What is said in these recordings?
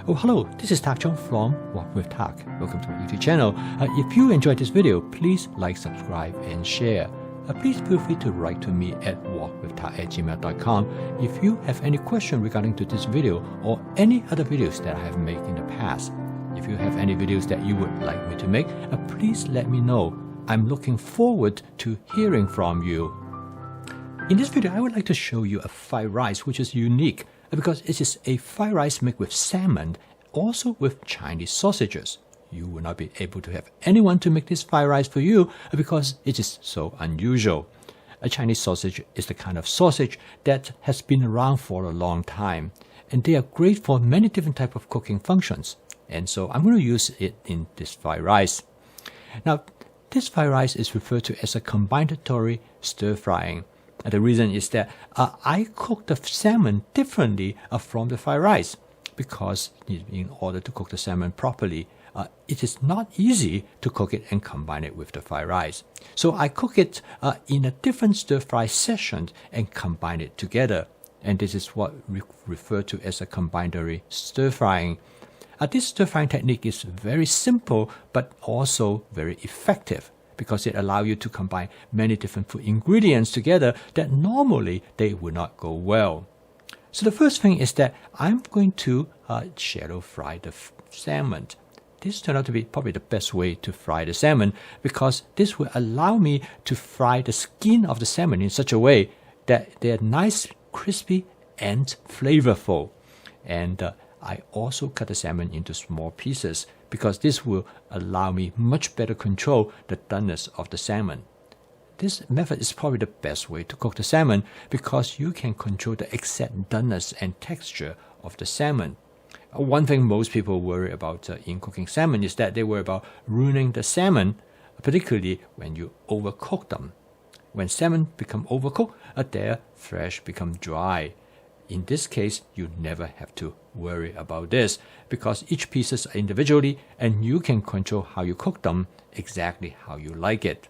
Oh, hello, this is Tak Chong from Walk with Tak. Welcome to my YouTube channel. If you enjoyed this video, please like, subscribe, and share. Please feel free to write to me at walkwithtak@gmail.com if you have any question regarding to this video or any other videos that I have made in the past. If you have any videos that you would like me to make, please let me know. I'm looking forward to hearing from you. In this video, I would like to show you a fried rice which is unique because it is a fried rice made with salmon, also with Chinese sausages. You will not be able to have anyone to make this fried rice for you because it is so unusual. A Chinese sausage is the kind of sausage that has been around for a long time, and they are great for many different types of cooking functions. And so I'm going to use it in this fried rice. Now, this fried rice is referred to as a combinatorial stir frying. And the reason is that I cook the salmon differently from the fried rice because in order to cook the salmon properly, it is not easy to cook it and combine it with the fried rice. So I cook it in a different stir-fry session and combine it together. And this is what we refer to as a combinatorial stir-frying. This stir-frying technique is very simple but also very effective, because it allows you to combine many different food ingredients together that normally they would not go well. So the first thing is that I'm going to shallow fry the salmon. This turned out to be probably the best way to fry the salmon because this will allow me to fry the skin of the salmon in such a way that they're nice, crispy, and flavorful. And I also cut the salmon into small pieces because this will allow me much better control the doneness of the salmon. This method is probably the best way to cook the salmon because you can control the exact doneness and texture of the salmon. One thing most people worry about in cooking salmon is that they worry about ruining the salmon, particularly when you overcook them. When salmon become overcooked, their flesh become dry. In this case, you never have to worry about this because each pieces are individually and you can control how you cook them exactly how you like it.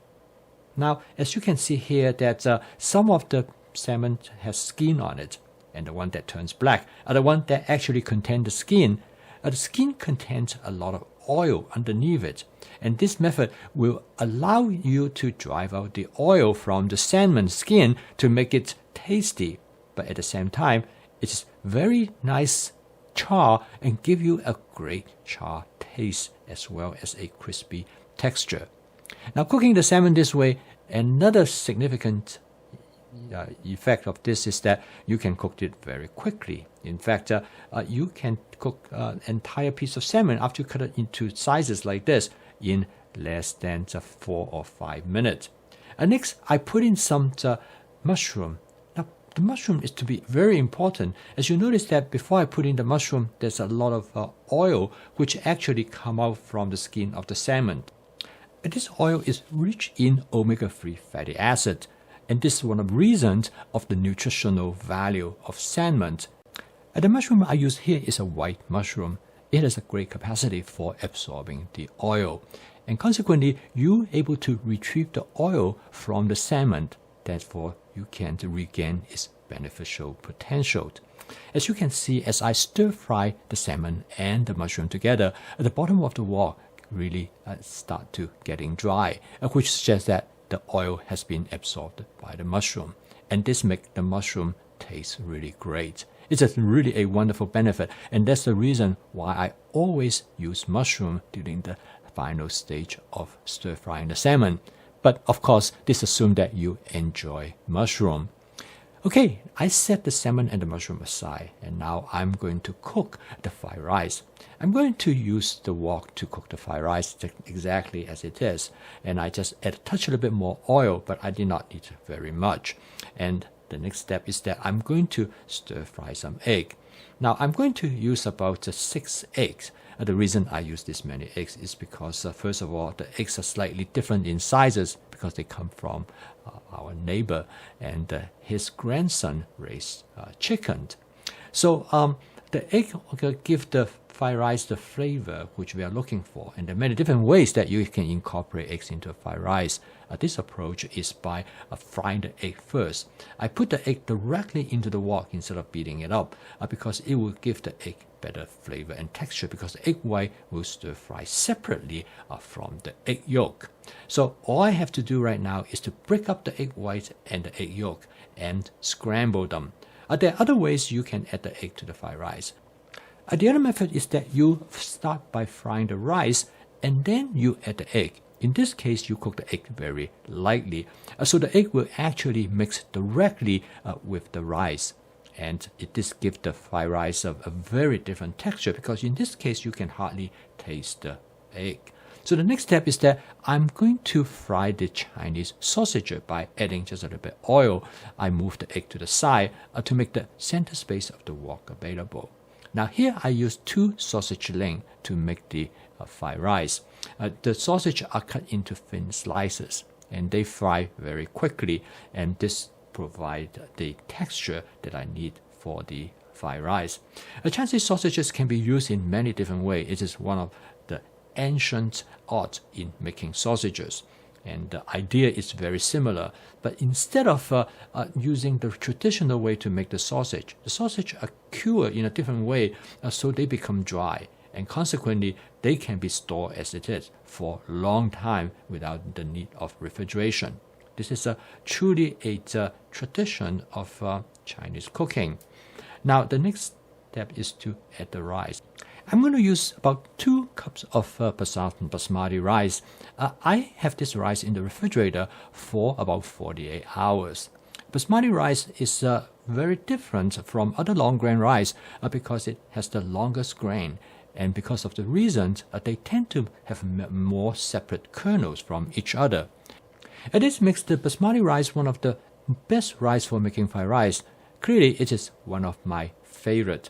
Now, as you can see here that some of the salmon has skin on it, and the one that turns black are the one that actually contain the skin. The skin contains a lot of oil underneath it, and this method will allow you to drive out the oil from the salmon skin to make it tasty. But at the same time, it is very nice char and give you a great char taste as well as a crispy texture. Now, cooking the salmon this way, another significant effect of this is that you can cook it very quickly. In fact, you can cook an entire piece of salmon after you cut it into sizes like this in less than 4 or 5 minutes. Next, I put in some mushroom. The mushroom is to be very important. As you notice that before I put in the mushroom, there's a lot of oil which actually come out from the skin of the salmon. And this oil is rich in omega-3 fatty acid, and this is one of the reasons of the nutritional value of salmon. And the mushroom I use here is a white mushroom. It has a great capacity for absorbing the oil, and consequently, you're able to retrieve the oil from the salmon. Therefore, you can regain its beneficial potential. As you can see, as I stir fry the salmon and the mushroom together, the bottom of the wok really start to getting dry, which suggests that the oil has been absorbed by the mushroom. And this makes the mushroom taste really great. It's really a wonderful benefit, and that's the reason why I always use mushroom during the final stage of stir frying the salmon. But of course, this assumes that you enjoy mushroom. Okay, I set the salmon and the mushroom aside, and now I'm going to cook the fried rice. I'm going to use the wok to cook the fried rice exactly as it is, and I just add a touch a little bit more oil, but I did not need very much. And the next step is that I'm going to stir fry some egg. Now I'm going to use about 6 eggs. The reason I use this many eggs is because, first of all, the eggs are slightly different in sizes because they come from our neighbor, and his grandson raised chicken. So the egg will give the fried rice the flavor which we are looking for. And there are many different ways that you can incorporate eggs into fried rice. This approach is by frying the egg first. I put the egg directly into the wok instead of beating it up because it will give the egg better flavor and texture, because the egg white will stir fry separately from the egg yolk. So all I have to do right now is to break up the egg white and the egg yolk and scramble them. There are other ways you can add the egg to the fried rice. The other method is that you start by frying the rice and then you add the egg. In this case, you cook the egg very lightly, so the egg will actually mix directly with the rice. And this gives the fried rice a very different texture, because in this case, you can hardly taste the egg. So the next step is that I'm going to fry the Chinese sausage by adding just a little bit of oil. I move the egg to the side to make the center space of the wok available. Now here I use 2 sausage links to make the fried rice. The sausage are cut into thin slices and they fry very quickly, and this provides the texture that I need for the fried rice. Chinese sausages can be used in many different ways. It is one of the ancient art in making sausages, and the idea is very similar, but instead of using the traditional way to make the sausage are cured in a different way so they become dry, and consequently they can be stored as it is for a long time without the need of refrigeration. This is truly a tradition of Chinese cooking. Now the next step is to add the rice. I'm going to use about 2 cups of basmati rice. I have this rice in the refrigerator for about 48 hours. Basmati rice is very different from other long grain rice because it has the longest grain, and because of the reasons they tend to have more separate kernels from each other. This makes the basmati rice one of the best rice for making fried rice. Clearly, it is one of my favorite.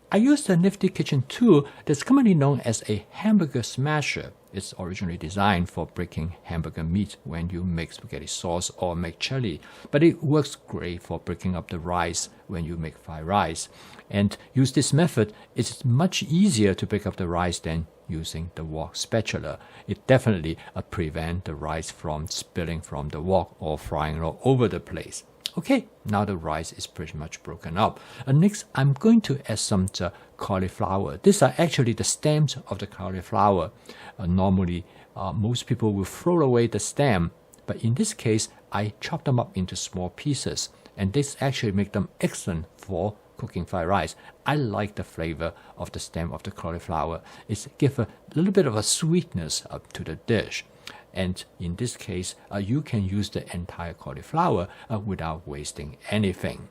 I used a nifty kitchen tool that's commonly known as a hamburger smasher. It's originally designed for breaking hamburger meat when you make spaghetti sauce or make chili, but it works great for breaking up the rice when you make fried rice. And use this method, it's much easier to break up the rice than using the wok spatula. It definitely prevents the rice from spilling from the wok or frying all over the place. Okay, now the rice is pretty much broken up. Next, I'm going to add some cauliflower. These are actually the stems of the cauliflower. Normally, most people will throw away the stem, but in this case, I chop them up into small pieces, and this actually makes them excellent for cooking fried rice. I like the flavor of the stem of the cauliflower. It gives a little bit of a sweetness to the dish. And in this case, you can use the entire cauliflower without wasting anything.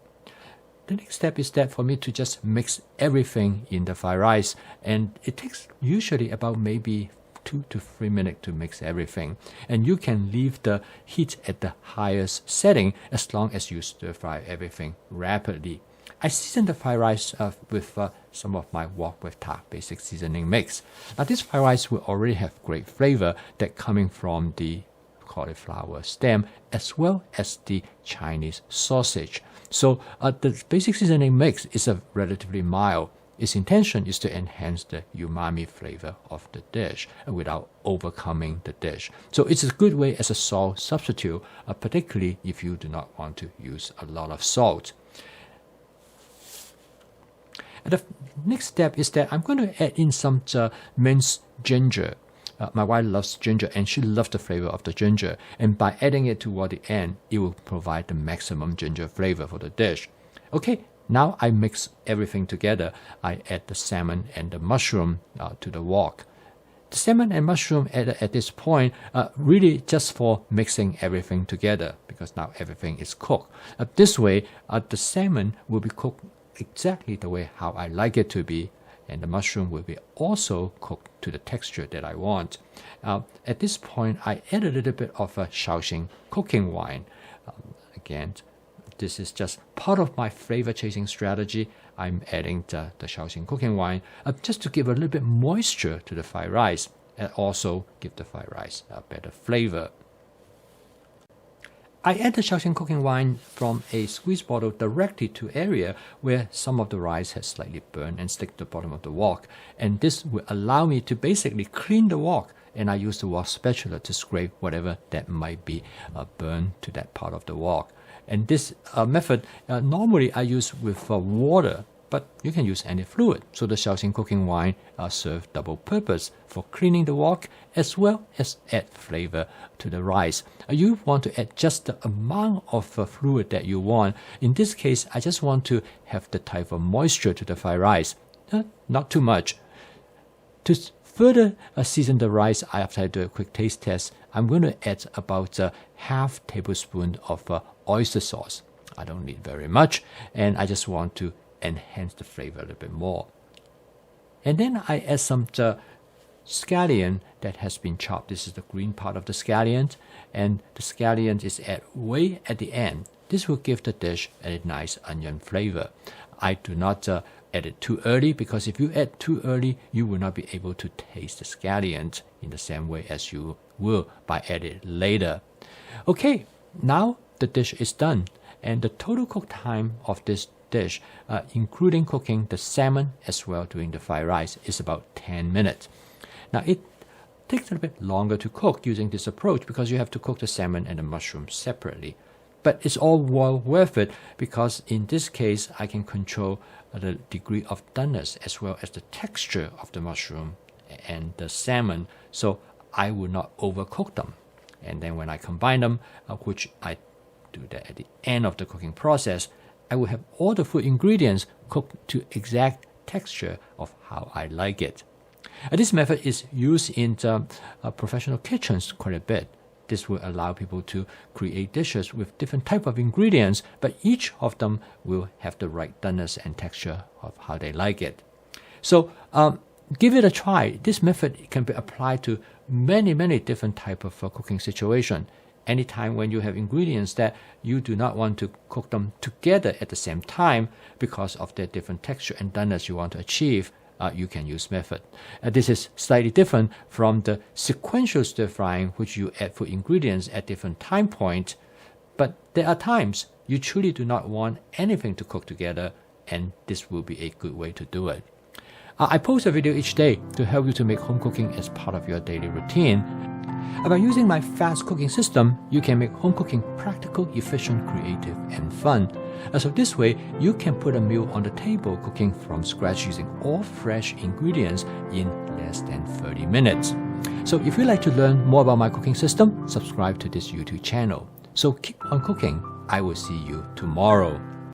The next step is that for me to just mix everything in the fried rice, and it takes usually about maybe 2 to 3 minutes to mix everything. And you can leave the heat at the highest setting as long as you stir fry everything rapidly. I season the fried rice with some of my wok with tak basic seasoning mix. Now this fried rice will already have great flavor that coming from the cauliflower stem as well as the Chinese sausage. So the basic seasoning mix is a relatively mild. Its intention is to enhance the umami flavor of the dish without overcoming the dish. So it's a good way as a salt substitute, particularly if you do not want to use a lot of salt. And the next step is that I'm going to add in some minced ginger. My wife loves ginger and she loves the flavor of the ginger. And by adding it toward the end, it will provide the maximum ginger flavor for the dish. Okay, now I mix everything together. I add the salmon and the mushroom to the wok. The salmon and mushroom at this point really just for mixing everything together, because now everything is cooked. This way, the salmon will be cooked exactly the way how I like it to be, and the mushroom will be also cooked to the texture that I want. At this point, I add a little bit of a Shaoxing cooking wine. Again, this is just part of my flavor chasing strategy. I'm adding the Shaoxing cooking wine just to give a little bit moisture to the fried rice and also give the fried rice a better flavor. I add the Shaoxing cooking wine from a squeeze bottle directly to area where some of the rice has slightly burned and stick to the bottom of the wok. And this will allow me to basically clean the wok, and I use the wok spatula to scrape whatever that might be burned to that part of the wok. And this method, normally I use with water, but you can use any fluid. So the Shaoxing cooking wine serves double purpose for cleaning the wok as well as add flavor to the rice. You want to add just the amount of fluid that you want. In this case, I just want to have the type of moisture to the fried rice, not too much. To further season the rice, after I do a quick taste test, I'm going to add about a half tablespoon of oyster sauce. I don't need very much, and I just want to enhance the flavor a little bit more. And then I add some scallion that has been chopped. This is the green part of the scallion, and the scallion is way at the end. This will give the dish a nice onion flavor. I do not add it too early, because if you add too early, you will not be able to taste the scallion in the same way as you will by adding it later. Okay, now the dish is done, and the total cook time of this dish, including cooking the salmon as well doing the fried rice, is about 10 minutes. Now it takes a little bit longer to cook using this approach because you have to cook the salmon and the mushroom separately. But it's all well worth it, because in this case I can control the degree of doneness as well as the texture of the mushroom and the salmon, so I will not overcook them. And then when I combine them, which I do that at the end of the cooking process, I will have all the food ingredients cooked to exact texture of how I like it. This method is used in professional kitchens quite a bit. This will allow people to create dishes with different type of ingredients, but each of them will have the right doneness and texture of how they like it. So give it a try. This method can be applied to many different type of cooking situation. Anytime when you have ingredients that you do not want to cook them together at the same time because of their different texture and doneness you want to achieve, you can use method. This is slightly different from the sequential stir frying, which you add food ingredients at different time points. But there are times you truly do not want anything to cook together, and this will be a good way to do it. I post a video each day to help you to make home cooking as part of your daily routine. By using my fast cooking system, you can make home cooking practical, efficient, creative, and fun. So this way, you can put a meal on the table cooking from scratch using all fresh ingredients in less than 30 minutes. So if you'd like to learn more about my cooking system, subscribe to this YouTube channel. So keep on cooking. I will see you tomorrow.